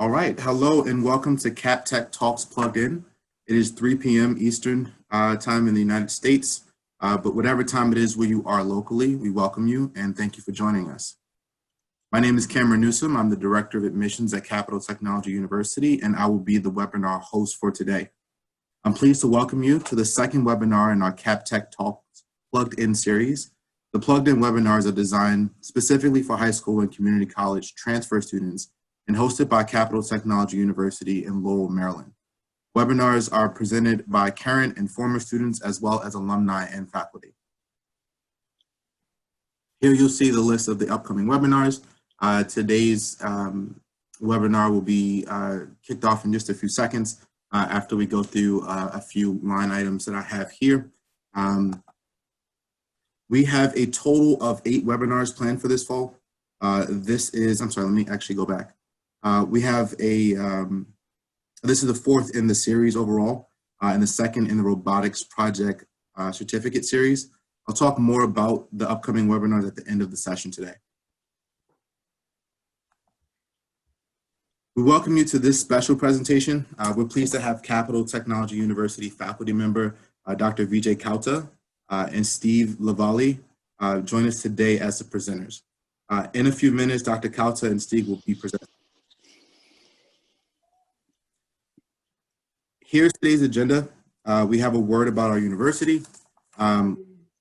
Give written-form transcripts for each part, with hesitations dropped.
All right, hello and welcome to Cap Tech Talks Plugged In. It is 3 p.m. Eastern time in the United States, but whatever time it is where you are locally, we welcome you and thank you for joining us. My name is Cameron Newsom. I'm the Director of Admissions at Capital Technology University, and I will be the webinar host for today. I'm pleased to welcome you to the second webinar in our Cap Tech Talks Plugged In series. The Plugged In webinars are designed specifically for high school and community college transfer students and hosted by Capital Technology University in Lowell, Maryland. Webinars are presented by current and former students as well as alumni and faculty. Here you'll see the list of the upcoming webinars. Today's webinar will be kicked off in just a few seconds after we go through a few line items that I have here. We have a total of 8 webinars planned for this fall. I'm sorry, let me actually go back. We have this is the 4th in the series overall, and the 2nd in the robotics project certificate series. I'll talk more about the upcoming webinars at the end of the session today. We welcome you to this special presentation. We're pleased to have Capital Technology University faculty member, Dr. Vijay Kauta and Steve LaValle join us today as the presenters. In a few minutes, Dr. Kauta and Steve will be presenting. Here's today's agenda. We have a word about our university, go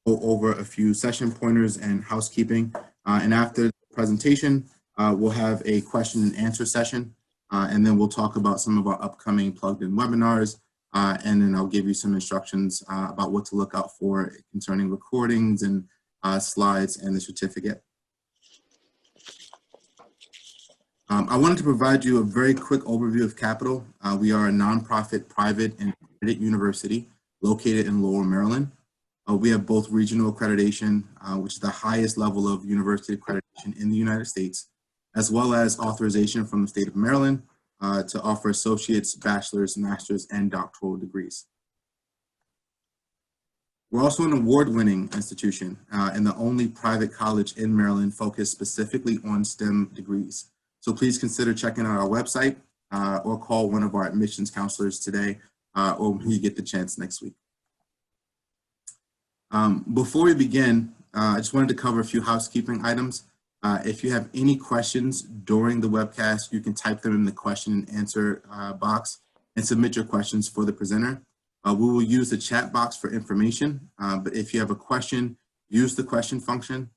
over a few session pointers and housekeeping, and after the presentation, we'll have a question and answer session, and then we'll talk about some of our upcoming plugged-in webinars, and then I'll give you some instructions about what to look out for concerning recordings and slides and the certificate. I wanted to provide you a very quick overview of Capital. We are a nonprofit, private, and accredited university located in Lowell, Maryland. We have both regional accreditation, which is the highest level of university accreditation in the United States, as well as authorization from the state of Maryland to offer associates, bachelor's, master's, and doctoral degrees. We're also an award-winning institution and the only private college in Maryland focused specifically on STEM degrees. So please consider checking out our website or call one of our admissions counselors today or when you get the chance next week. Before we begin, I just wanted to cover a few housekeeping items. If you have any questions during the webcast, you can type them in the question and answer box and submit your questions for the presenter. We will use the chat box for information, but if you have a question, use the question function.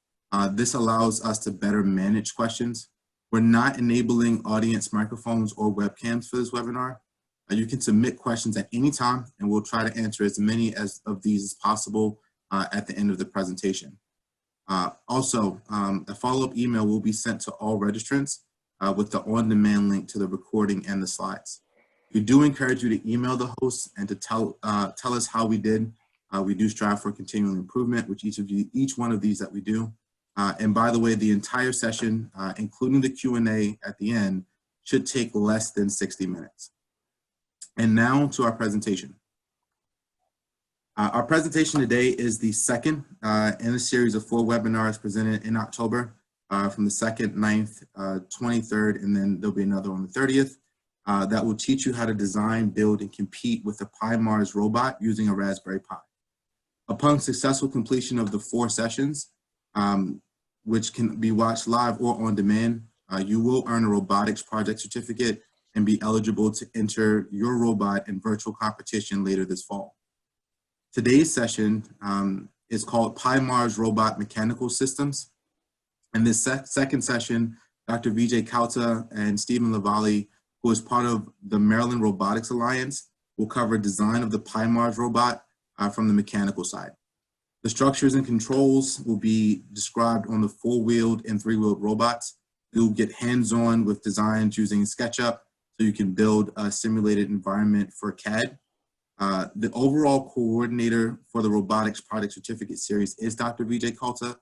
This allows us to better manage questions. We're not enabling audience microphones or webcams for this webinar. You can submit questions at any time, and we'll try to answer as many of these as possible at the end of the presentation. Also, a follow-up email will be sent to all registrants with the on-demand link to the recording and the slides. We do encourage you to email the host and to tell us how we did. We do strive for continual improvement with each one of these that we do. And by the way, the entire session, including the Q&A at the end, should take less than 60 minutes. And now to our presentation. Our presentation today is the second in a series of 4 webinars presented in October from the 2nd, 9th, 23rd, and then there'll be another on the 30th that will teach you how to design, build, and compete with the PiMars Robot using a Raspberry Pi. Upon successful completion of the 4 sessions, which can be watched live or on demand, you will earn a robotics project certificate and be eligible to enter your robot in virtual competition later this fall. Today's session is called PiMars Robot Mechanical Systems. In this second session, Dr. Vijay Kauta and Stephen LaValle, who is part of the Maryland Robotics Alliance, will cover design of the PiMars robot from the mechanical side. The structures and controls will be described on the 4-wheeled and 3-wheeled robots. You'll get hands-on with designs using SketchUp so you can build a simulated environment for CAD. The overall coordinator for the robotics project certificate series is Dr. Vijay Kauta.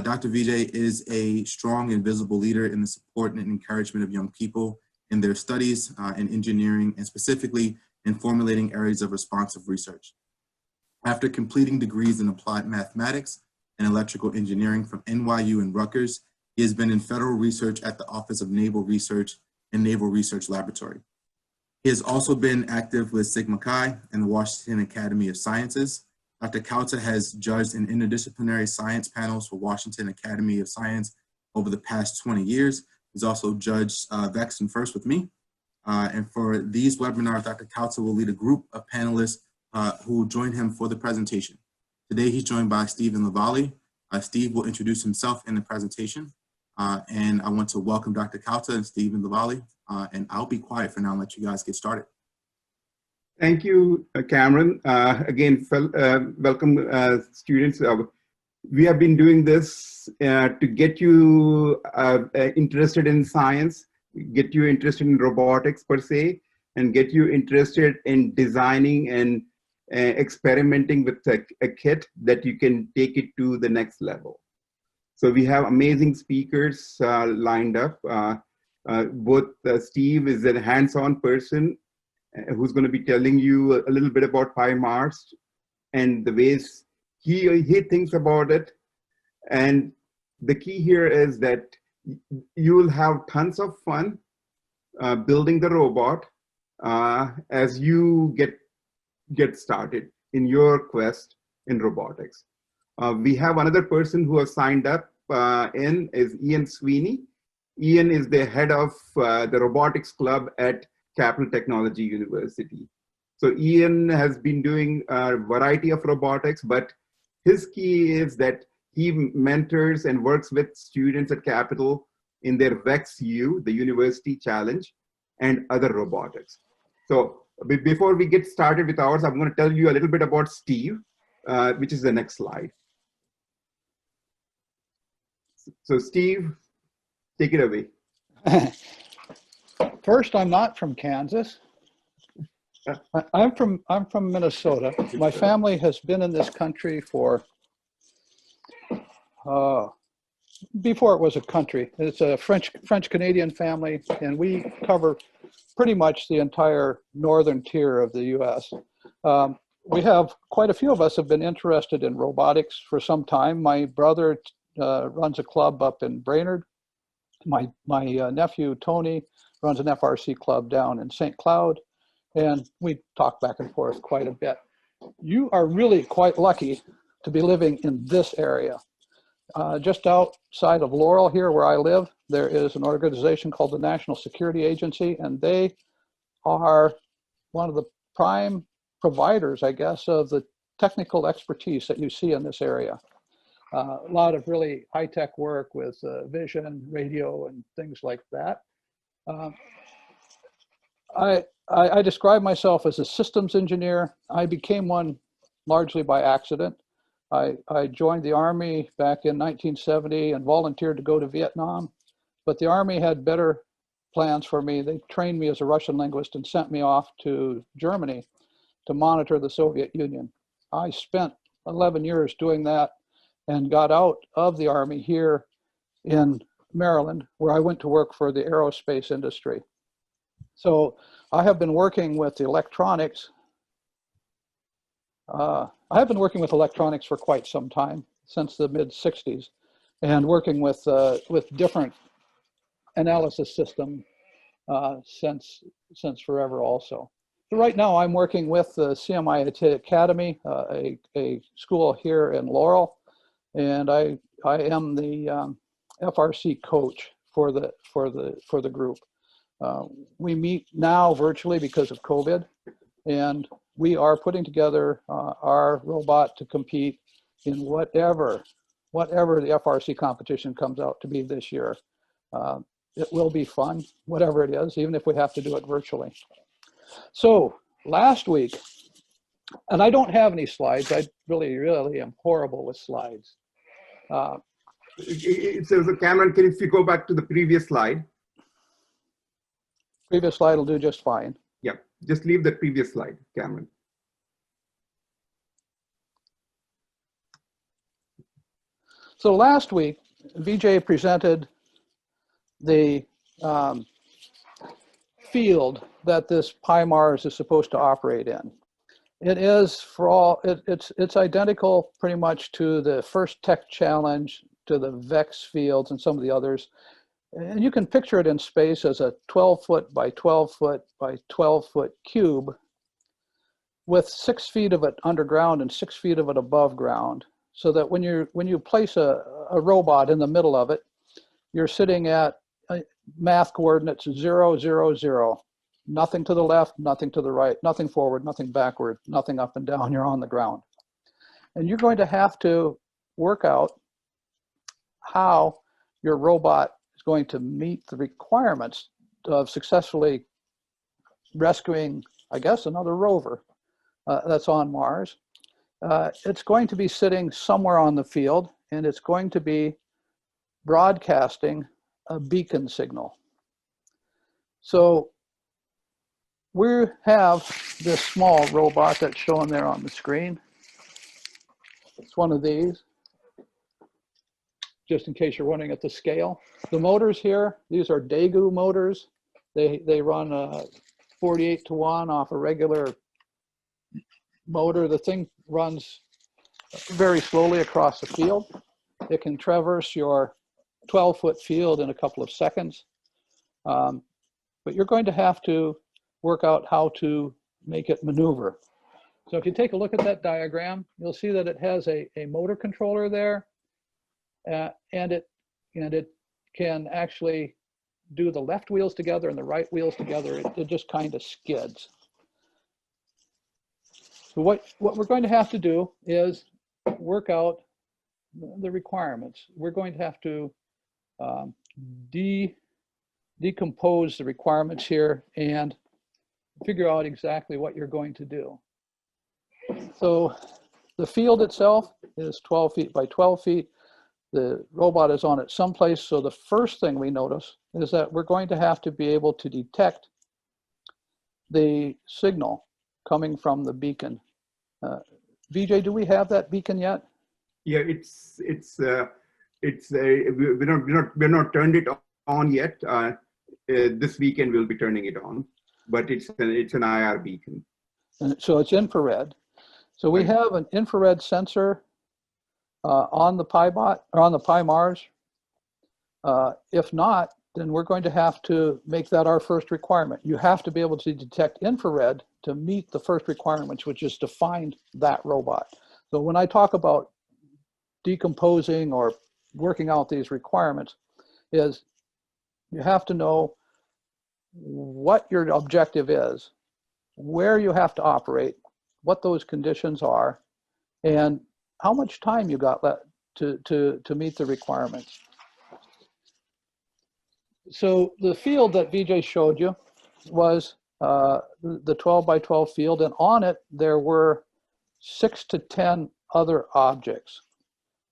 Dr. Vijay is a strong and visible leader in the support and encouragement of young people in their studies in engineering and specifically in formulating areas of responsive research. After completing degrees in applied mathematics and electrical engineering from NYU and Rutgers, he has been in federal research at the Office of Naval Research and Naval Research Laboratory. He has also been active with Sigma Chi and the Washington Academy of Sciences. Dr. Kauta has judged in interdisciplinary science panels for Washington Academy of Science over the past 20 years. He's also judged Vex and FIRST with me. And for these webinars, Dr. Kauta will lead a group of panelists who will join him for the presentation. Today, he's joined by Steve and LaValle. Steve will introduce himself in the presentation. And I want to welcome Dr. Kauta and Steve and LaValle. And I'll be quiet for now and let you guys get started. Thank you, Cameron. Again, welcome students. We have been doing this to get you interested in science, get you interested in robotics per se, and get you interested in designing and experimenting with a kit that you can take it to the next level. So we have amazing speakers lined up. Both Steve is a hands-on person who's going to be telling you a little bit about PiMars and the ways he thinks about it. And the key here is that you will have tons of fun building the robot as you get started in your quest in robotics. We have another person who has signed up is Ian Sweeney. Ian is the head of the robotics club at Capital Technology University. So Ian has been doing a variety of robotics, but his key is that he mentors and works with students at Capital in their Vex Field, the University Challenge, and other robotics. So before we get started with ours, I'm going to tell you a little bit about Steve, which is the next slide. So Steve, take it away. First, I'm not from Kansas. I'm from Minnesota. My family has been in this country for before it was a country. It's a French Canadian family, and we cover pretty much the entire northern tier of the U.S. We have quite a few of us have been interested in robotics for some time. My brother runs a club up in Brainerd. My nephew Tony runs an FRC club down in St. Cloud, and we talk back and forth quite a bit. You are really quite lucky to be living in this area. Just outside of Laurel here where I live, there is an organization called the National Security Agency, and they are one of the prime providers, I guess, of the technical expertise that you see in this area. A lot of really high-tech work with vision, radio, and things like that. I describe myself as a systems engineer. I became one largely by accident. I joined the Army back in 1970 and volunteered to go to Vietnam, but the Army had better plans for me. They trained me as a Russian linguist and sent me off to Germany to monitor the Soviet Union. I spent 11 years doing that and got out of the Army here in Maryland, where I went to work for the aerospace industry. So I have been working with electronics. I have been working with electronics for quite some time, since the mid-'60s, and working with different analysis system since forever also. So right now I'm working with the CMIT Academy, a school here in Laurel, and I am the FRC coach for the group. We meet now virtually because of COVID, and we are putting together our robot to compete in whatever the FRC competition comes out to be this year. It will be fun, whatever it is, even if we have to do it virtually. So last week, and I don't have any slides. I really am horrible with slides. So Cameron, if you go back to the previous slide. Previous slide will do just fine. Yeah, just leave the previous slide, Cameron. So last week, Vijay presented the field that this PiMars is supposed to operate in. It is it's identical pretty much to the first tech challenge, to the Vex Fields and some of the others. And you can picture it in space as a 12-foot by 12-foot by 12-foot cube with 6 feet of it underground and 6 feet of it above ground, so that when you place a robot in the middle of it, you're sitting at math coordinates 0, 0, 0. Nothing to the left, nothing to the right, nothing forward, nothing backward, nothing up and down. You're on the ground. And you're going to have to work out how your robot is going to meet the requirements of successfully rescuing, I guess, another rover that's on Mars. It's going to be sitting somewhere on the field, and it's going to be broadcasting a beacon signal. So we have this small robot that's shown there on the screen. It's one of these, just in case you're wondering at the scale. The motors here, these are Daegu motors. They run 48 to 1 off a regular motor. The thing runs very slowly across the field. It can traverse your 12-foot field in a couple of seconds. But you're going to have to work out how to make it maneuver. So if you take a look at that diagram, you'll see that it has a motor controller there, and it can actually do the left wheels together and the right wheels together. It just kind of skids. So what we're going to have to do is work out the requirements. We're going to have to decompose the requirements here and figure out exactly what you're going to do. So the field itself is 12 feet by 12 feet. The robot is on it someplace. So the first thing we notice is that we're going to have to be able to detect the signal coming from the beacon. Vijay, do we have that beacon yet? Yeah, we're not turned it on yet. This weekend we'll be turning it on, but it's an IR beacon. And so it's infrared. So we have an infrared sensor on the PiBot or on the PiMars. If not, then we're going to have to make that our first requirement. You have to be able to detect infrared to meet the first requirements, which is to find that robot. So when I talk about decomposing or working out these requirements, is you have to know what your objective is, where you have to operate, what those conditions are, and how much time you got left to meet the requirements. So the field that Vijay showed you was the 12 by 12 field, and on it there were 6 to 10 other objects.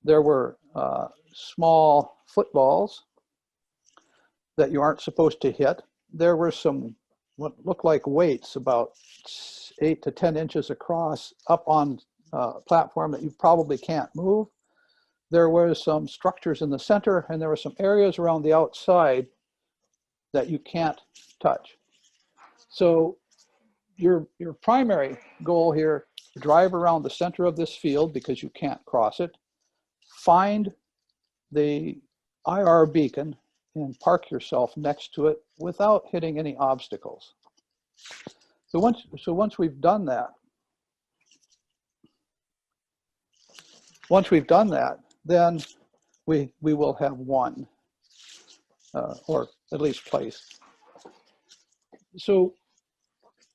There were small footballs that you aren't supposed to hit. There were some what looked like weights about 8 to 10 inches across up on a platform that you probably can't move. There were some structures in the center, and there were some areas around the outside that you can't touch. So your primary goal here, drive around the center of this field because you can't cross it, find the IR beacon and park yourself next to it without hitting any obstacles. So once we've done that, then we will have won, or at least placed. So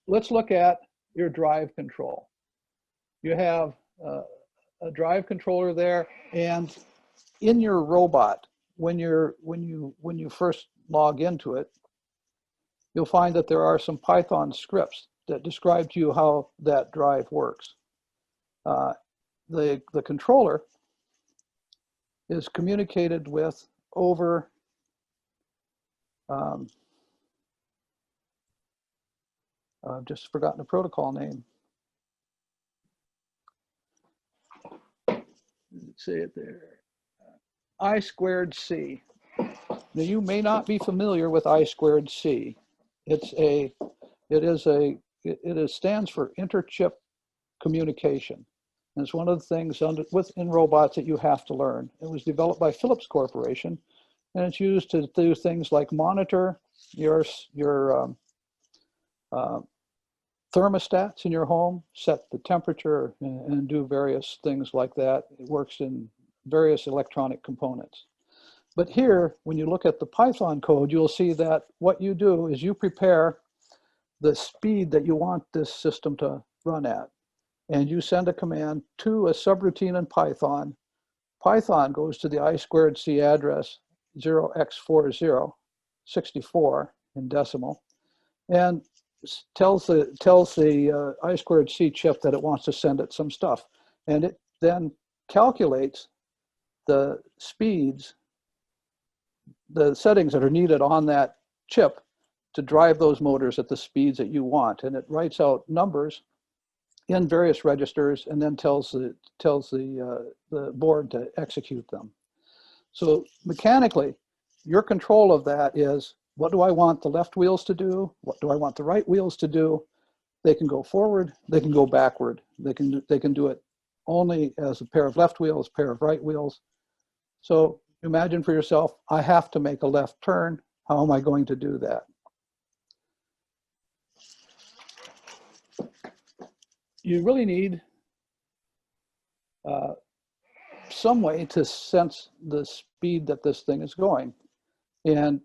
let's look at your drive control. You have a drive controller there, and in your robot, when you first log into it, you'll find that there are some Python scripts that describe to you how that drive works. The controller is communicated with over I've just forgotten the protocol name. Let's see it there. I2C. Now you may not be familiar with I2C. It stands for interchip communication. And it's one of the things in robots that you have to learn. It was developed by Philips Corporation and it's used to do things like monitor your thermostats in your home, set the temperature, and do various things like that. It works in various electronic components. But here, when you look at the Python code, you'll see that what you do is you prepare the speed that you want this system to run at. And you send a command to a subroutine in Python. Python goes to the I2C address 0x40, 64 in decimal, and tells the I2C chip that it wants to send it some stuff. And it then calculates the speeds, the settings that are needed on that chip to drive those motors at the speeds that you want. And it writes out numbers in various registers and then tells the board to execute them. So mechanically, your control of that is, what do I want the left wheels to do? What do I want the right wheels to do? They can go forward, they can go backward. They can do it only as a pair of left wheels, pair of right wheels. So imagine for yourself, I have to make a left turn. How am I going to do that? You really need some way to sense the speed that this thing is going. And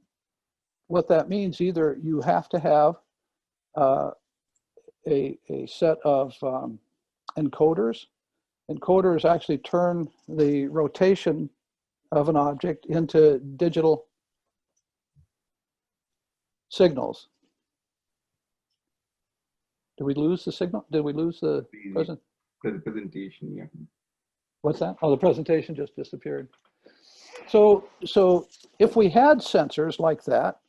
what that means, either you have to have a set of encoders. Encoders actually turn the rotation of an object into digital signals. Did we lose the signal? Did we lose the presentation? Yeah. What's that? Oh, the presentation just disappeared. So if we had sensors like that,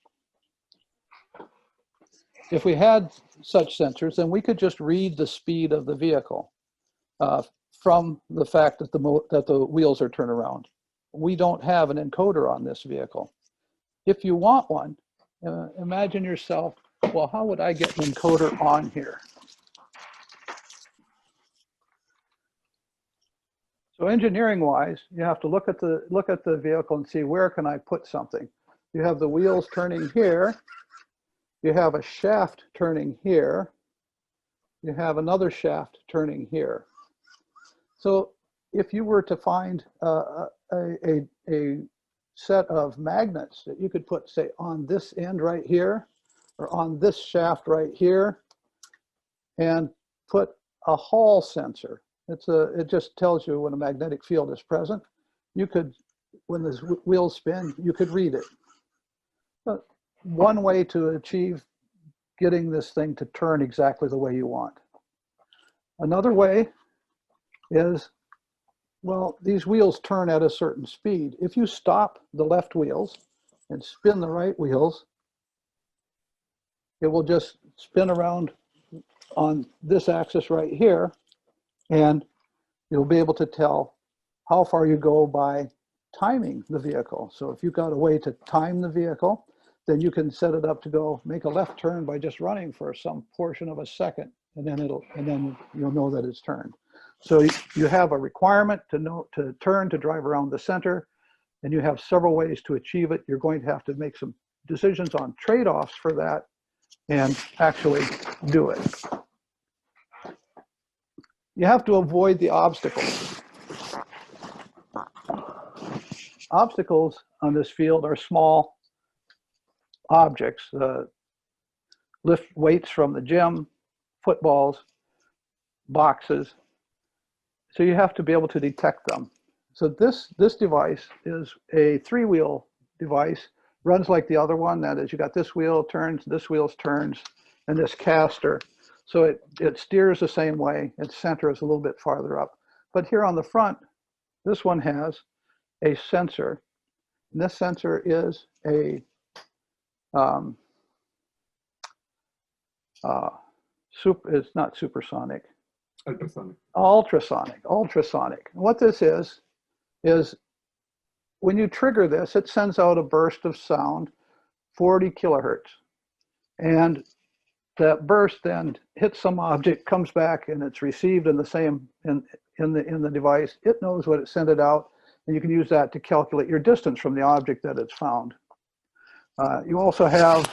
if we had such sensors, then we could just read the speed of the vehicle from the fact that the wheels are turned around. We don't have an encoder on this vehicle. If you want one, imagine yourself, well, how would I get an encoder on here? So engineering-wise, you have to look at the vehicle and see, where can I put something? You have the wheels turning here. You have a shaft turning here. You have another shaft turning here. So if you were to find a set of magnets that you could put, say, on this end right here, or on this shaft right here, and put a Hall sensor. It just tells you when a magnetic field is present. You could, when the wheels spin, you could read it. But one way to achieve getting this thing to turn exactly the way you want. Another way is, well, these wheels turn at a certain speed. If you stop the left wheels and spin the right wheels, it will just spin around on this axis right here, and you'll be able to tell how far you go by timing the vehicle. So if you've got a way to time the vehicle, then you can set it up to go make a left turn by just running for some portion of a second, and then you'll know that it's turned. So you have a requirement to turn, to drive around the center, and you have several ways to achieve it. You're going to have to make some decisions on trade-offs for that and actually do it. You have to avoid the obstacles. Obstacles on this field are small objects, lift weights from the gym, footballs, boxes. So you have to be able to detect them. So this device is a three-wheel device, runs like the other one. That is, you got this wheel turns, this wheel turns, and this caster. So it steers the same way. Its center is a little bit farther up. But here on the front, this one has a sensor. And this sensor is a it's not supersonic. Ultrasonic. Ultrasonic. What this is when you trigger this, it sends out a burst of sound, 40 kilohertz. And that burst then hits some object, comes back, and it's received in the same in the device. It knows what it sent it out, and you can use that to calculate your distance from the object that it's found. You also have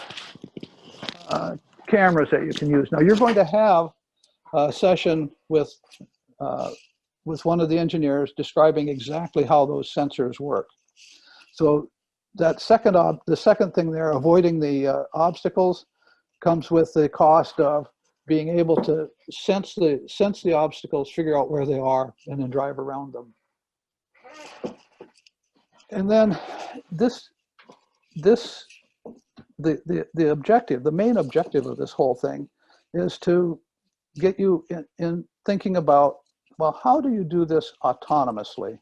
cameras that you can use. Now, you're going to have a session with one of the engineers describing exactly how those sensors work. So that the second thing there, avoiding the obstacles, comes with the cost of being able to sense the obstacles, figure out where they are, and then drive around them. And then the objective, the main objective of this whole thing is to get you in thinking about, well, how do you do this autonomously?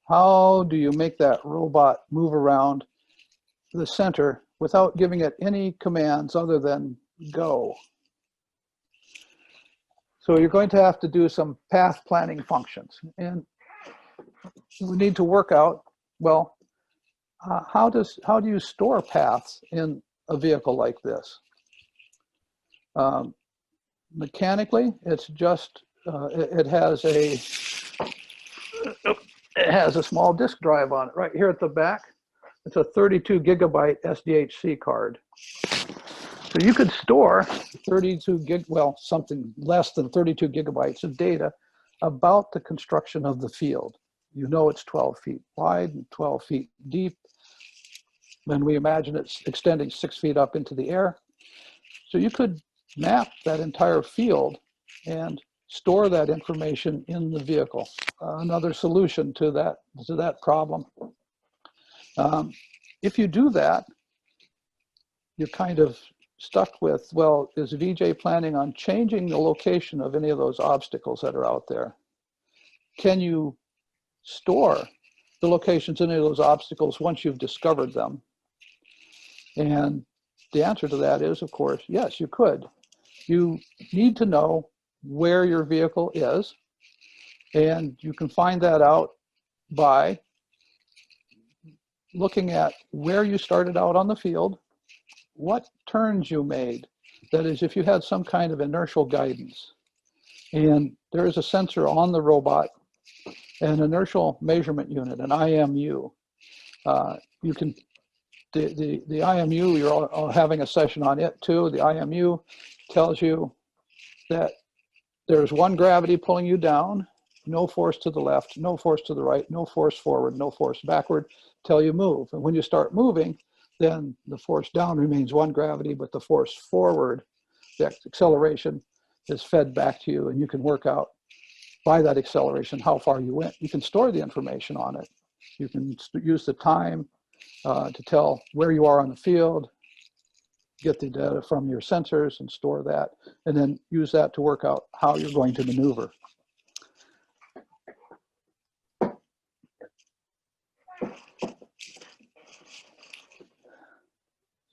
How do you make that robot move around the center without giving it any commands other than go? So you're going to have to do some path planning functions. And we need to work out, well, how do you store paths in a vehicle like this? Mechanically, it's just, it has a small disk drive on it right here at the back. It's a 32 gigabyte SDHC card. So you could store 32 gig, well, something less than 32 gigabytes of data about the construction of the field. You know it's 12 feet wide and 12 feet deep. Then we imagine it's extending 6 feet up into the air. So you could map that entire field and store that information in the vehicle. Another solution to that problem. If you do that, you're kind of stuck with, well, is VJ planning on changing the location of any of those obstacles that are out there? Can you store the locations of any of those obstacles once you've discovered them? And the answer to that is, of course, yes, you could. You need to know where your vehicle is, and you can find that out by looking at where you started out on the field, what turns you made. That is, if you had some kind of inertial guidance. And there is a sensor on the robot, an inertial measurement unit, an IMU. You can, the IMU, you're all having a session on it too. The IMU tells you that there's one gravity pulling you down, no force to the left, no force to the right, no force forward, no force backward, till you move. And when you start moving, then the force down remains one gravity, but the force forward, the acceleration, is fed back to you, and you can work out by that acceleration how far you went. You can store the information on it. You can use the time to tell where you are on the field, get the data from your sensors and store that, and then use that to work out how you're going to maneuver.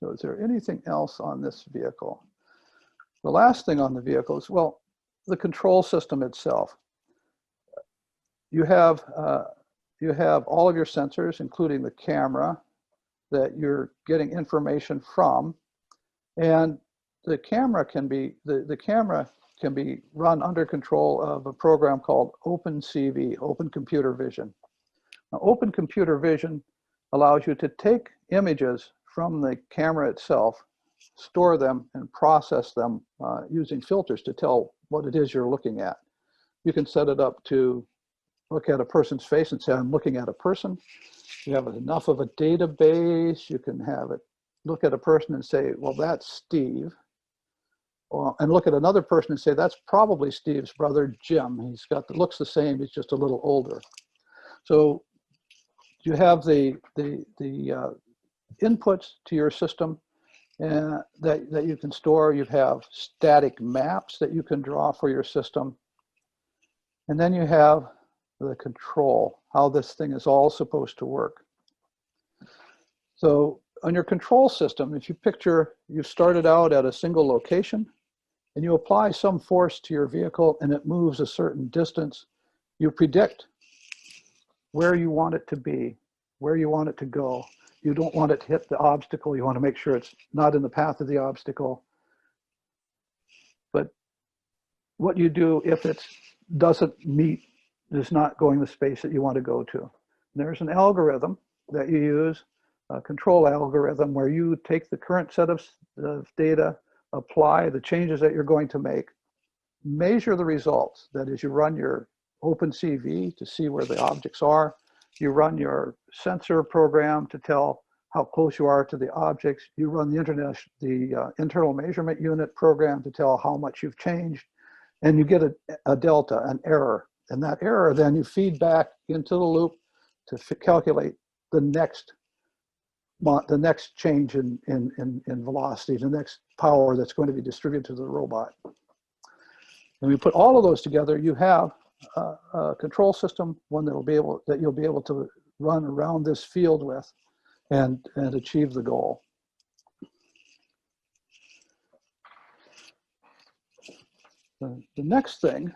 So is there anything else on this vehicle? The last thing on the vehicle is, well, the control system itself. You have all of your sensors, including the camera that you're getting information from, and the camera can be run under control of a program called OpenCV, Open Computer Vision. Now, Open Computer Vision allows you to take images from the camera itself, store them, and process them using filters to tell what it is you're looking at. You can set it up to look at a person's face and say, I'm looking at a person. You have enough of a database, you can have it look at a person and say, well, that's Steve. And look at another person and say, that's probably Steve's brother, Jim. He's got, looks the same, he's just a little older. So you have the inputs to your system that you can store. You have static maps that you can draw for your system. And then you have the control, how this thing is all supposed to work. So on your control system, if you picture you started out at a single location and you apply some force to your vehicle and it moves a certain distance, you predict where you want it to be, where you want it to go. You don't want it to hit the obstacle. You want to make sure it's not in the path of the obstacle. But what you do if it doesn't meet, is not going the space that you want to go to. There's an algorithm that you use, a control algorithm, where you take the current set of data, apply the changes that you're going to make, measure the results. That is, you run your OpenCV to see where the objects are. You run your sensor program to tell how close you are to the objects. You run the internal measurement unit program to tell how much you've changed. And you get a delta, an error. And that error, then you feed back into the loop to calculate the next change in velocity, the next power that's going to be distributed to the robot. And we put all of those together, you have a control system, one that you'll be able to run around this field with and achieve the goal. The next thing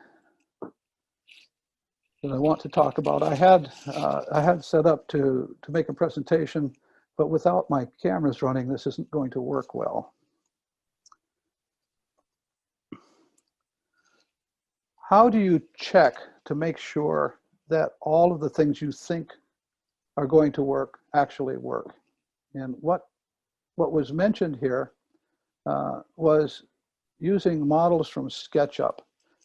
that I want to talk about, I had set up to make a presentation, but without my cameras running, this isn't going to work well. How do you check to make sure that all of the things you think are going to work actually work? And what was mentioned here was using models from SketchUp.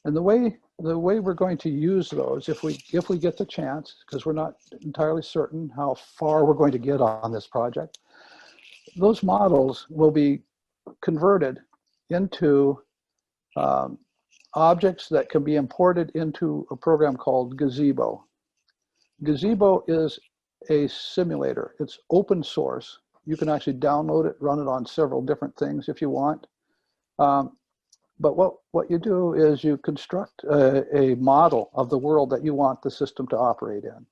And the way we're going to use those, if we get the chance, because we're not entirely certain how far we're going to get on this project, those models will be converted into objects that can be imported into a program called Gazebo. Gazebo is a simulator. It's open source. You can actually download it, run it on several different things if you want. But what you do is you construct a model of the world that you want the system to operate in.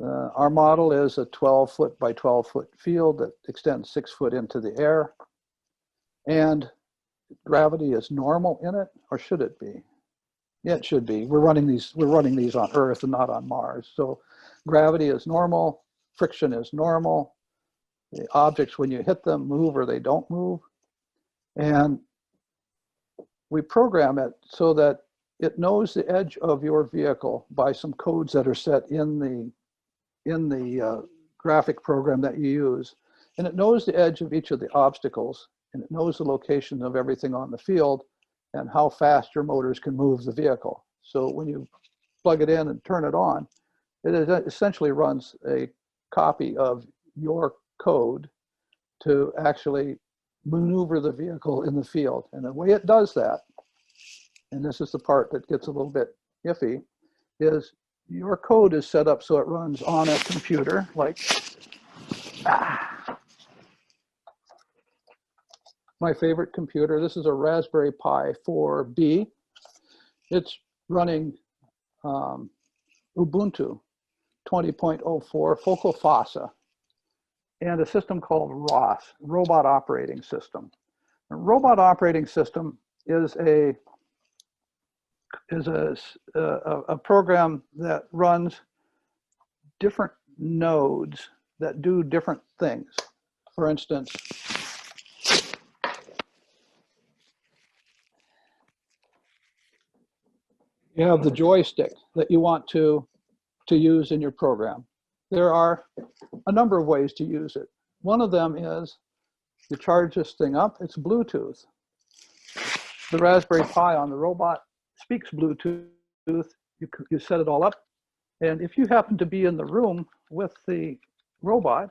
Our model is a 12-foot by 12-foot field that extends 6 foot into the air. And gravity is normal in it, or should it be? Yeah, it should be. We're running these on Earth and not on Mars. So gravity is normal, friction is normal. The objects, when you hit them, move or they don't move. And we program it so that it knows the edge of your vehicle by some codes that are set in the graphic program that you use. And it knows the edge of each of the obstacles, and it knows the location of everything on the field and how fast your motors can move the vehicle. So when you plug it in and turn it on, it essentially runs a copy of your code to actually maneuver the vehicle in the field. And the way it does that, and this is the part that gets a little bit iffy, is your code is set up so it runs on a computer like my favorite computer. This is a Raspberry Pi 4B. It's running Ubuntu 20.04 Focal Fossa and a system called ROS, Robot Operating System. A robot operating system is a program that runs different nodes that do different things. For instance, you have the joystick that you want to use in your program. There are a number of ways to use it. One of them is you charge this thing up, it's Bluetooth. The Raspberry Pi on the robot speaks Bluetooth. You set it all up. And if you happen to be in the room with the robot,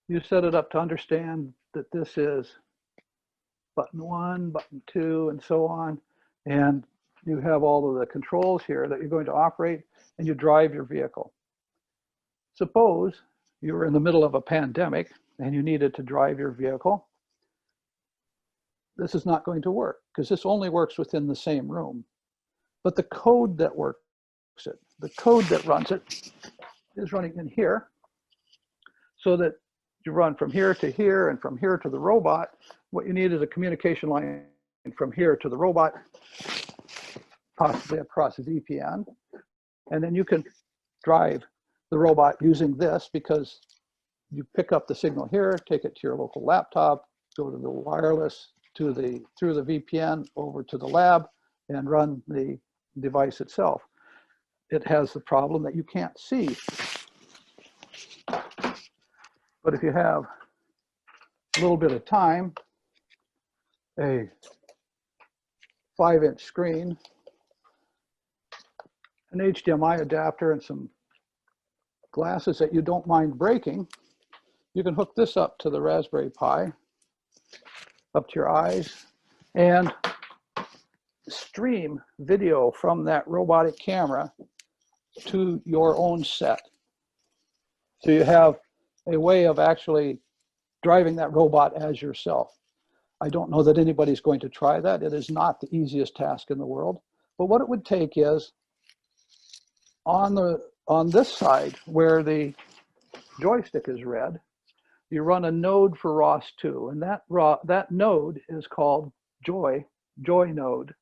you set it up to understand that this is button 1, button 2, and so on. And you have all of the controls here that you're going to operate, and you drive your vehicle. Suppose you were in the middle of a pandemic and you needed to drive your vehicle. This is not going to work because this only works within the same room. But the code that works it, the code that runs it is running in here so that you run from here to here and from here to the robot. What you need is a communication line from here to the robot, possibly across a VPN. And then you can drive the robot using this because you pick up the signal here, take it to your local laptop, go to the wireless through the VPN over to the lab and run the device itself. It has the problem that you can't see But if you have a little bit of time, a 5-inch screen, an HDMI adapter, and some glasses that you don't mind breaking, you can hook this up to the Raspberry Pi, up to your eyes, and stream video from that robotic camera to your own set. So you have a way of actually driving that robot as yourself. I don't know that anybody's going to try that. It is not the easiest task in the world. But what it would take is on this side where the joystick is red, you run a node for ROS2, and that node is called Joy node.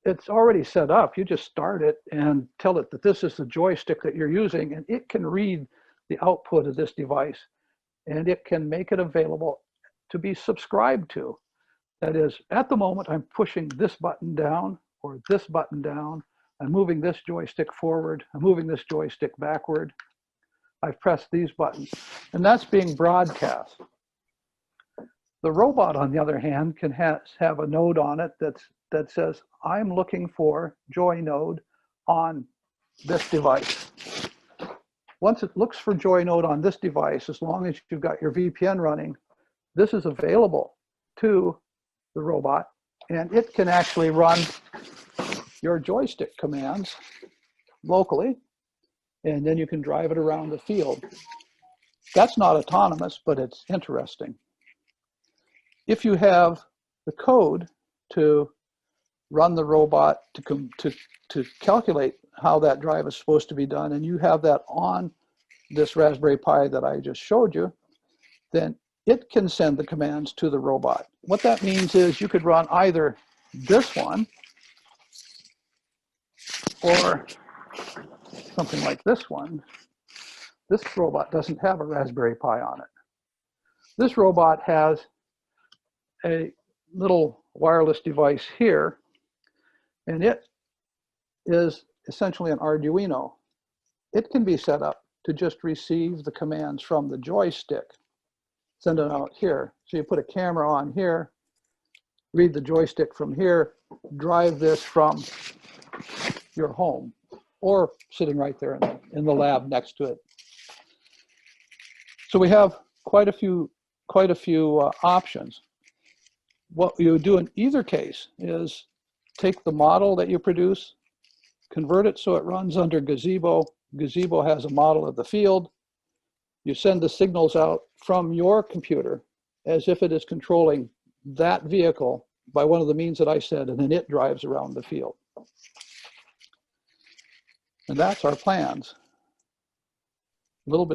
It's already set up. You just start it and tell it that this is the joystick that you're using, and it can read the output of this device, and it can make it available to be subscribed to. That is, at the moment, I'm pushing this button down or this button down. I'm moving this joystick forward. I'm moving this joystick backward. I've pressed these buttons, and that's being broadcast. The robot, on the other hand, can have a node on it that says, I'm looking for Joy node on this device. Once it looks for Joy node on this device, as long as you've got your VPN running, this is available to the robot, and it can actually run your joystick commands locally, and then you can drive it around the field. That's not autonomous, but it's interesting. If you have the code to run the robot to calculate how that drive is supposed to be done, and you have that on this Raspberry Pi that I just showed you, then it can send the commands to the robot. What that means is you could run either this one or something like this one. This robot doesn't have a Raspberry Pi on it. This robot has a little wireless device here, and it is essentially an Arduino. It can be set up to just receive the commands from the joystick, send it out here. So you put a camera on here, read the joystick from here, drive this from your home, or sitting right there in the lab next to it. So we have quite a few options. What you do in either case is take the model that you produce, convert it so it runs under Gazebo. Gazebo has a model of the field. You send the signals out from your computer as if it is controlling that vehicle by one of the means that I said, and then it drives around the field. And that's our plans. A little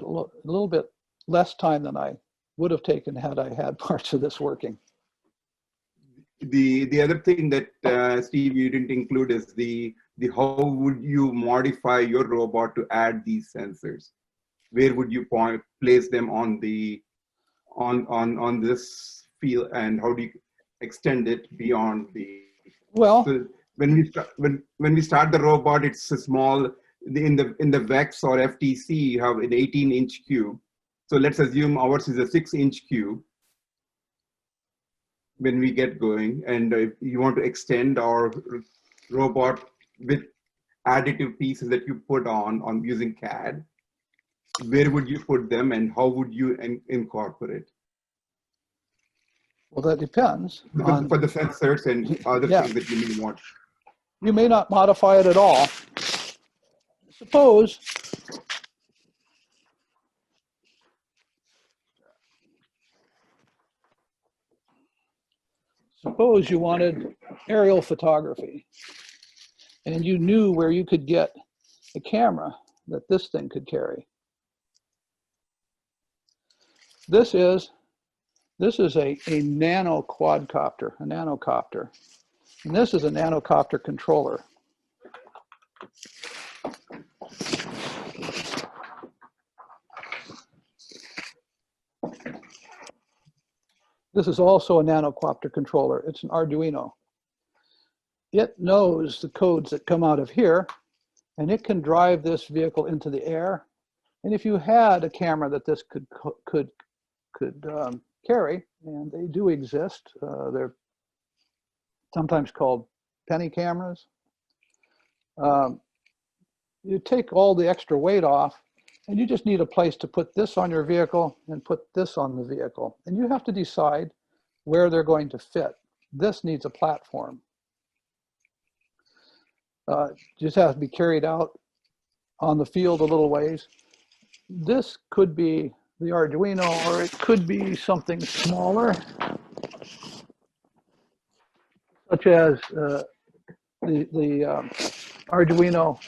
bit less time than I would have taken had I had parts of this working. The other thing that Steve, you didn't include is the how would you modify your robot to add these sensors? Where would you place them on this field, and how do you extend it beyond the? Well, so when we start the robot, it's a small. In the Vex or FTC, you have an 18-inch cube. So let's assume ours is a 6-inch cube when we get going, and if you want to extend our robot with additive pieces that you put on using CAD, where would you put them, and how would you incorporate? Well, that depends for the sensors and other things that you may want. You may not modify it at all. Suppose you wanted aerial photography, and you knew where you could get a camera that this thing could carry. This is a nano quadcopter, a nanocopter, and this is a nanocopter controller. This is also a nanocopter controller. It's an Arduino. It knows the codes that come out of here, and it can drive this vehicle into the air, And if you had a camera that this could carry, and they do exist, they're sometimes called penny cameras. You take all the extra weight off, and you just need a place to put this on your vehicle and put this on the vehicle. And you have to decide where they're going to fit. This needs a platform. Just has to be carried out on the field a little ways. This could be the Arduino, or it could be something smaller, such as the Arduino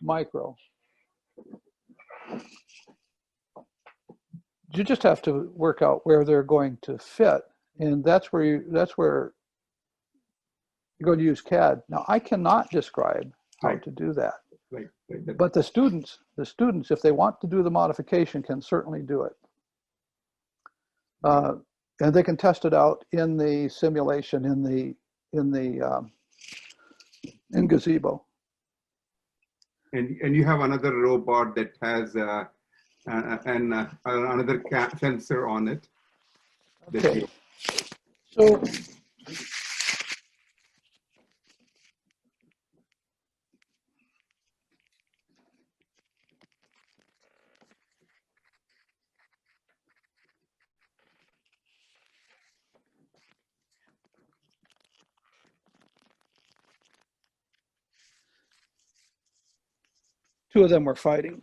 Micro. You just have to work out where they're going to fit, and that's where you're going to use CAD. Now, I cannot describe how to do that. Right. But the students, if they want to do the modification, can certainly do it. And they can test it out in the simulation in Gazebo. And you have another robot that has another sensor on it. Okay. So two of them were fighting.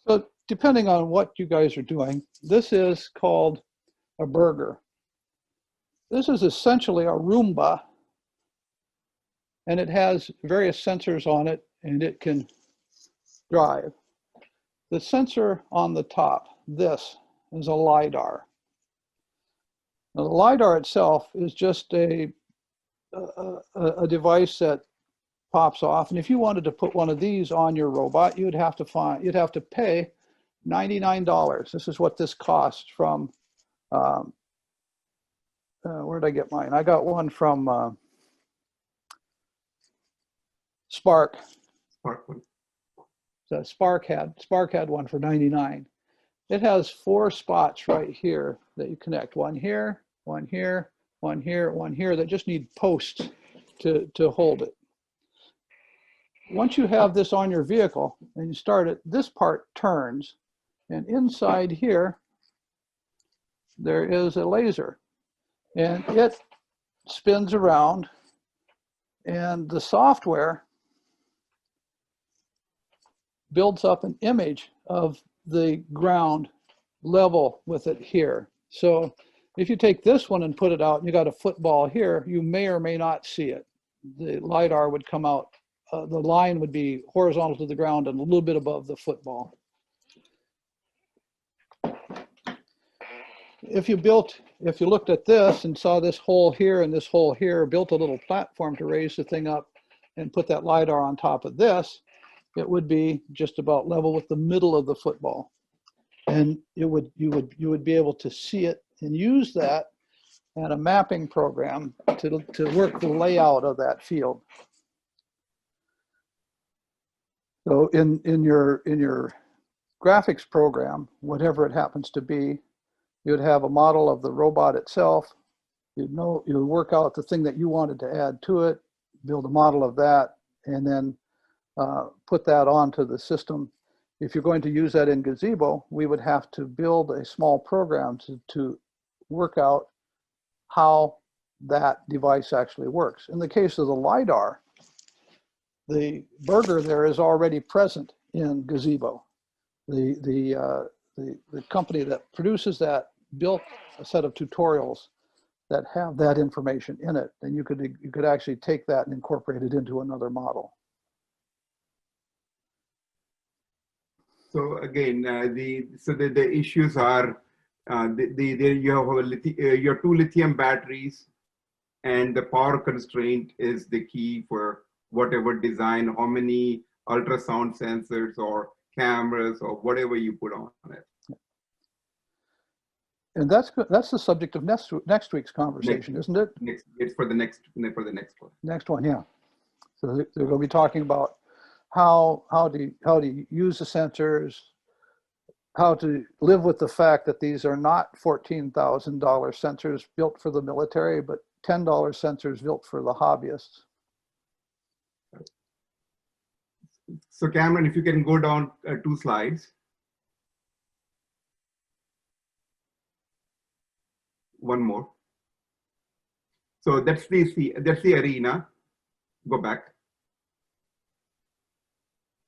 So depending on what you guys are doing, this is called a burger. This is essentially a Roomba, and it has various sensors on it, and it can drive. The sensor on the top, this is a LiDAR. Now, the LiDAR itself is just a device that pops off, and if you wanted to put one of these on your robot, you'd have to pay $99. This is what this costs from where did I get mine? I got one from Spark. So Spark had one for $99. It has 4 spots right here that you connect. One here, one here, one here, one here, that just need posts to hold it. Once you have this on your vehicle and you start it, this part turns, and inside here there is a laser, and it spins around, and the software builds up an image of the ground level with it here. So if you take this one and put it out and you got a football here, you may or may not see it. The LiDAR would come out, the line would be horizontal to the ground and a little bit above the football. If you looked at this and saw this hole here and this hole here, built a little platform to raise the thing up and put that LiDAR on top of this, it would be just about level with the middle of the football. And you would be able to see it and use that and a mapping program to work the layout of that field. So in your graphics program, whatever it happens to be, you'd have a model of the robot itself. You'd work out the thing that you wanted to add to it, build a model of that, and then put that onto the system. If you're going to use that in Gazebo, we would have to build a small program to work out how that device actually works. In the case of the LiDAR, the burger there is already present in Gazebo. The company that produces that built a set of tutorials that have that information in it, and you could actually take that and incorporate it into another model. So again, the issues are you have 2 lithium batteries, and the power constraint is the key for whatever design, how many ultrasound sensors or cameras or whatever you put on it. And that's the subject of next week's conversation, isn't it? It's for the next one. Next one, yeah. So they're going to be talking about how to use the sensors, how to live with the fact that these are not $14,000 sensors built for the military, but $10 sensors built for the hobbyists. So Cameron, if you can go down 2 slides. One more. So that's the arena. Go back.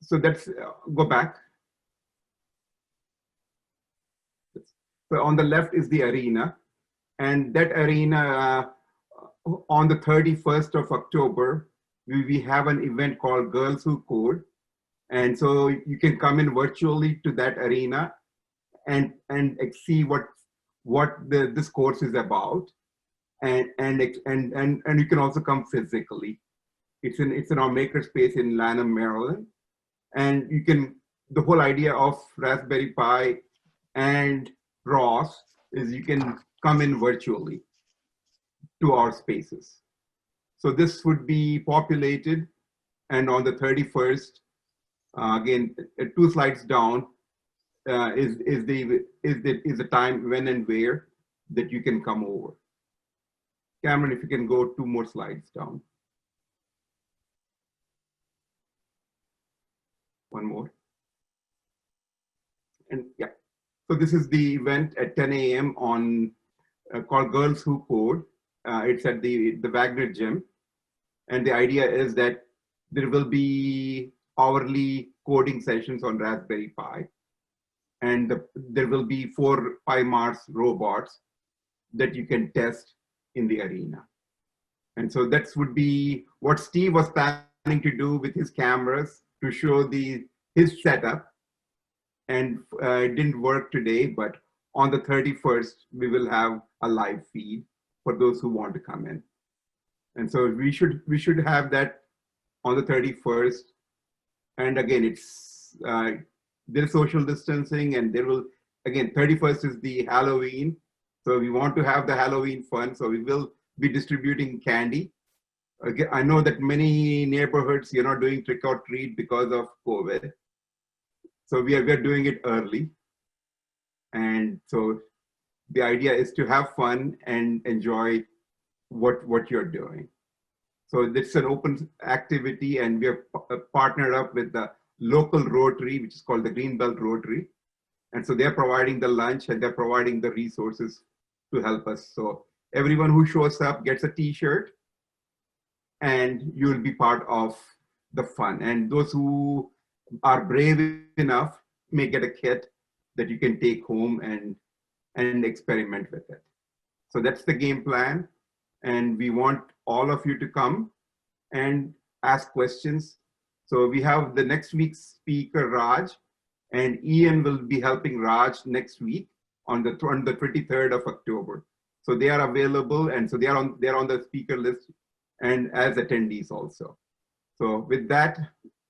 So that's go back. So on the left is the arena, and that arena on the 31st of October, we have an event called Girls Who Code. And so you can come in virtually to that arena and see what this course is about. And you can also come physically. It's in our makerspace in Lanham, Maryland. And you can, the whole idea of Raspberry Pi and ROS is you can come in virtually to our spaces. So this would be populated, and on the 31st, again, 2 slides down is the time when and where that you can come over. Cameron, if you can go 2 more slides down. One more. And yeah, so this is the event at 10 a.m. on called Girls Who Code. It's at the Wagner Gym. And the idea is that there will be hourly coding sessions on Raspberry Pi. And there will be 4 PiMars robots that you can test in the arena. And so that would be what Steve was planning to do with his cameras to show his setup. And it didn't work today, but on the 31st, we will have a live feed for those who want to come in. And so we should have that on the 31st. And again, it's there's social distancing, and there will, again, 31st is the Halloween. So we want to have the Halloween fun. So we will be distributing candy. Again, I know that many neighborhoods, you're not doing trick or treat because of COVID. So we are doing it early. And so the idea is to have fun and enjoy what you're doing. So it's an open activity, and we have partnered up with the local Rotary, which is called the Greenbelt Rotary. And so they're providing the lunch, and they're providing the resources to help us. So everyone who shows up gets a t-shirt, and you'll be part of the fun. And those who are brave enough may get a kit that you can take home and experiment with it. So that's the game plan. And we want all of you to come and ask questions. So we have the next week's speaker, Raj, and Ian will be helping Raj next week on the 23rd of October. So they are available, and so they're on the speaker list and as attendees also. So with that,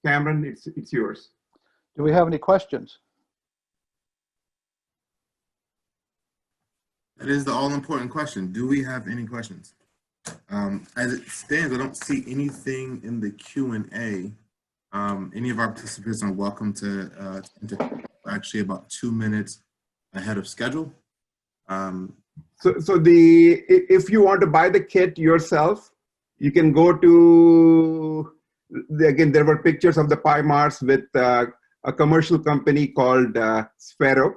Cameron, it's yours. Do we have any questions? That is the all-important question. Do we have any questions? As it stands, I don't see anything in the Q&A. Any of our participants are welcome to actually about 2 minutes ahead of schedule. So if you want to buy the kit yourself, you can go to, again, there were pictures of the PiMars with a commercial company called Sphero.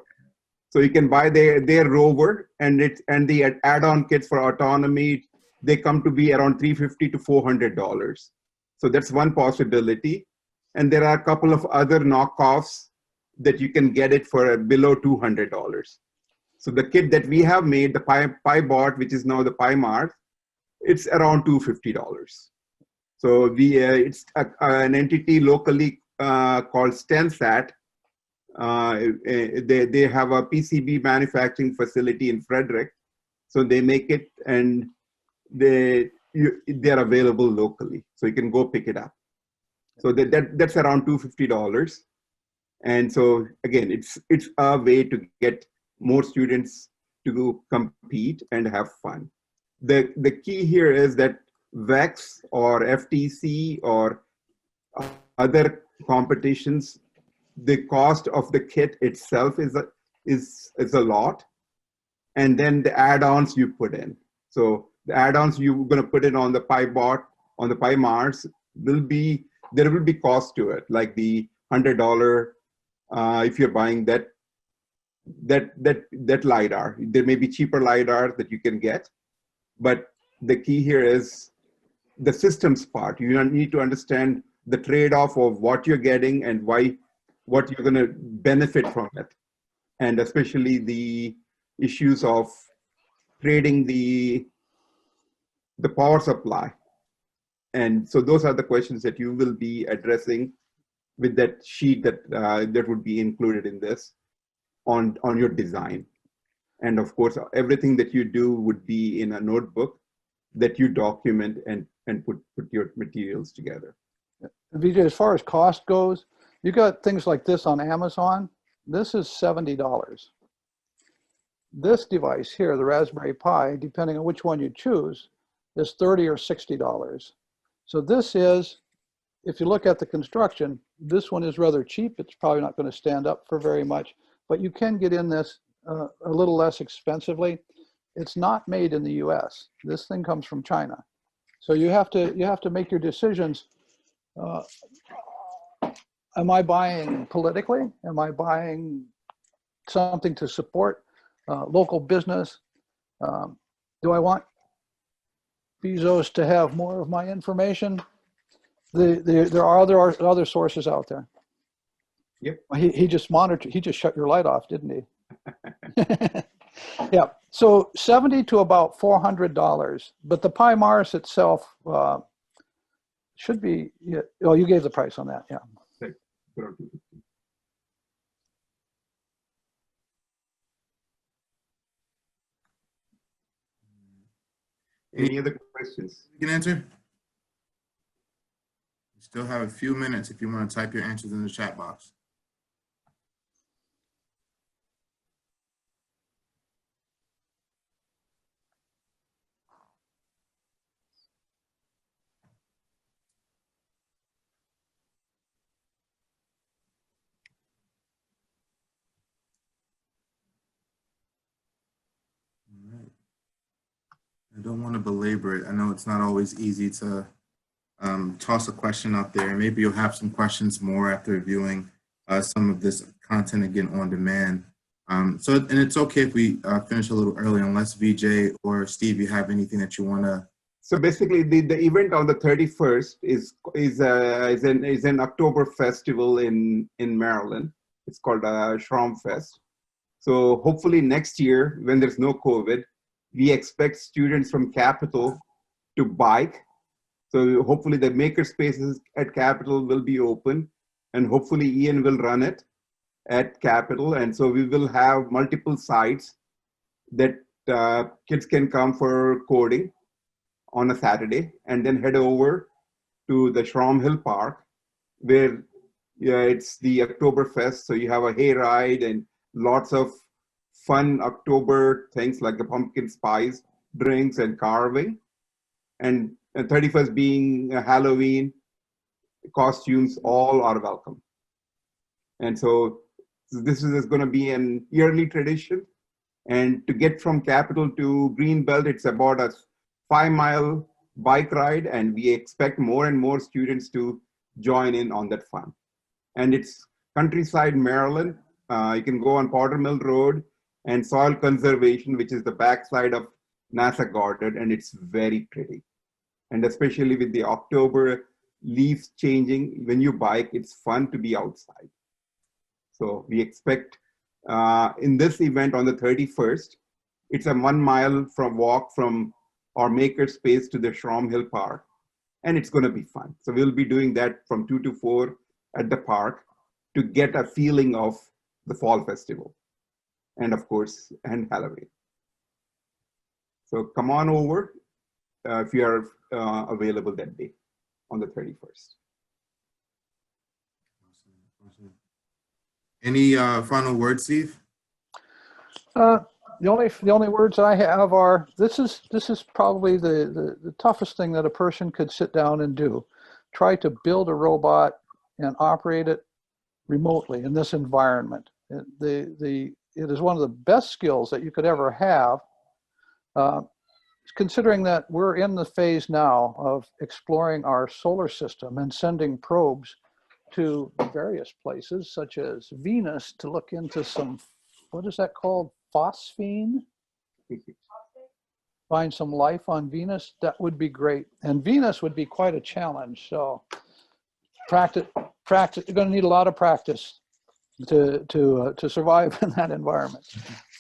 So you can buy their rover, and the add-on kits for autonomy, they come to be around $350 to $400. So that's one possibility. And there are a couple of other knockoffs that you can get it for below $200. So the kit that we have made, the PiBot, which is now the PiMars, it's around $250. So it's an entity locally called STEMSAT. They have a PCB manufacturing facility in Frederick. So they make it, and they're available locally. So you can go pick it up. So that's around $250. And so again, it's a way to get more students to compete and have fun. The key here is that Vex or FTC or other competitions, the cost of the kit itself is a lot, and then the add-ons you put in. So the add-ons you're going to put in on the PiBot, on the PiMars, there will be cost to it, like the $100 if you're buying that LiDAR. There may be cheaper LiDAR that you can get, but the key here is the systems part. You need to understand the trade-off of what you're getting and what you're going to benefit from it, and especially the issues of trading the power supply. And so those are the questions that you will be addressing with that sheet that would be included in this on your design. And of course, everything that you do would be in a notebook that you document and put your materials together. Vijay, as far as cost goes, you got things like this on Amazon. This is $70. This device here, the Raspberry Pi, depending on which one you choose, is $30 or $60. So this is, if you look at the construction, this one is rather cheap. It's probably not going to stand up for very much, but you can get in this a little less expensively. It's not made in the US. This thing comes from China. So you have to make your decisions. Am I buying politically? Am I buying something to support local business? Do I want Bezos to have more of my information? There are other sources out there. Yep. He just shut your light off, didn't he? Yeah. So $70 to about $400, but the PiMars itself should be. Yeah, oh, you gave the price on that. Yeah. Any other questions? You can answer. You still have a few minutes if you want to type your answers in the chat box. All right. I don't want to belabor it. I know it's not always easy to toss a question out there. Maybe you'll have some questions more after reviewing some of this content again on demand. And it's okay if we finish a little early, unless Vijay or Steve, you have anything that you want to. So basically, the event on the 31st is an October festival in Maryland. It's called Shroom Fest. So hopefully next year, when there's no COVID, we expect students from Capitol to bike. So hopefully the maker spaces at Capitol will be open, and hopefully Ian will run it at Capitol. And so we will have multiple sites that kids can come for coding on a Saturday, and then head over to the Shroom Hill Park, where it's the Oktoberfest. So you have a hayride and lots of fun October things like the pumpkin spice drinks and carving. And 31st being Halloween, costumes, all are welcome. And so this is going to be an yearly tradition. And to get from Capitol to Greenbelt, it's about a 5-mile bike ride, and we expect more and more students to join in on that fun. And it's countryside Maryland. You can go on Powder Mill Road and Soil Conservation, which is the backside of NASA Goddard, and it's very pretty. And especially with the October leaves changing, when you bike, it's fun to be outside. So we expect in this event on the 31st, it's a 1 mile walk from our maker space to the Shroom Hill Park, and it's going to be fun. So we'll be doing that from 2 to 4 at the park to get a feeling of the fall festival, and of course, and Halloween. So come on over if you are available that day on the 31st. Awesome. Any final words, Steve? The only words I have are, this is probably the toughest thing that a person could sit down and do. Try to build a robot and operate it remotely in this environment. It is one of the best skills that you could ever have, considering that we're in the phase now of exploring our solar system and sending probes to various places, such as Venus, to look into some, what is that called, phosphine? Find some life on Venus. That would be great. And Venus would be quite a challenge. So practice. You're going to need a lot of practice to survive in that environment.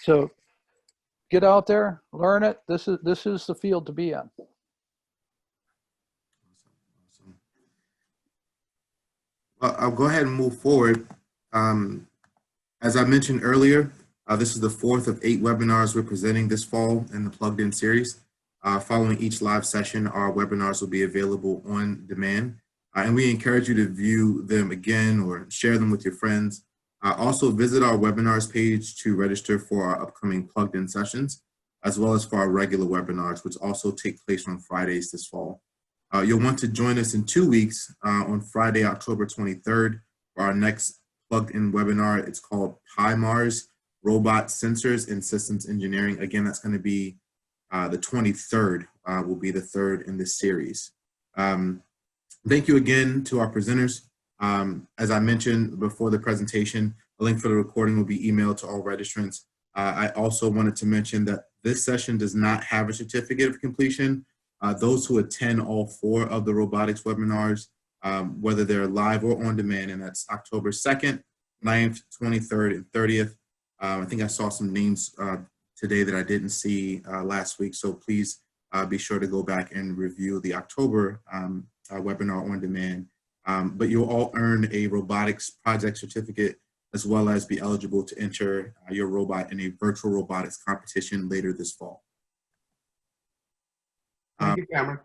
So get out there, learn it. This is the field to be in. Awesome. Well, I'll go ahead and move forward. As I mentioned earlier, this is the 4th of 8 webinars we're presenting this fall in the Plugged In series. Following each live session, our webinars will be available on demand. And we encourage you to view them again or share them with your friends. Also visit our webinars page to register for our upcoming Plugged In sessions, as well as for our regular webinars, which also take place on Fridays this fall. You'll want to join us in 2 weeks on Friday, October 23rd, for our next Plugged In webinar. It's called PiMars Robot, Sensors, and Systems Engineering. Again, that's going to be the 23rd, will be the 3rd in this series. Thank you again to our presenters. As I mentioned before the presentation, a link for the recording will be emailed to all registrants. I also wanted to mention that this session does not have a certificate of completion. Those who attend all 4 of the robotics webinars, whether they're live or on demand, and that's October 2nd, 9th, 23rd, and 30th. I think I saw some names today that I didn't see last week, so please be sure to go back and review the October webinar on demand. But you'll all earn a robotics project certificate, as well as be eligible to enter your robot in a virtual robotics competition later this fall. Thank you, Cameron.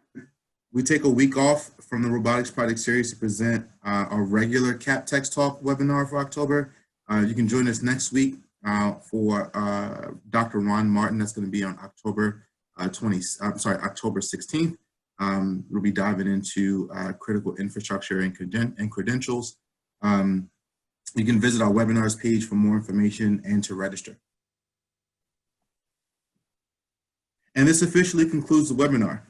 We take a week off from the robotics project series to present our regular CapTech Talk webinar for October. You can join us next week for Dr. Ron Martin. That's going to be on October 16th. We'll be diving into critical infrastructure and credentials. You can visit our webinars page for more information and to register. And this officially concludes the webinar.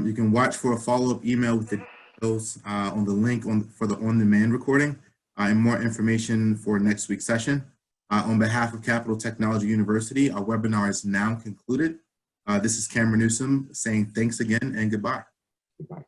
You can watch for a follow-up email with the details on the link for the on-demand recording and more information for next week's session. On behalf of Capital Technology University, our webinar is now concluded. This is Cameron Newsom saying thanks again and goodbye. Goodbye.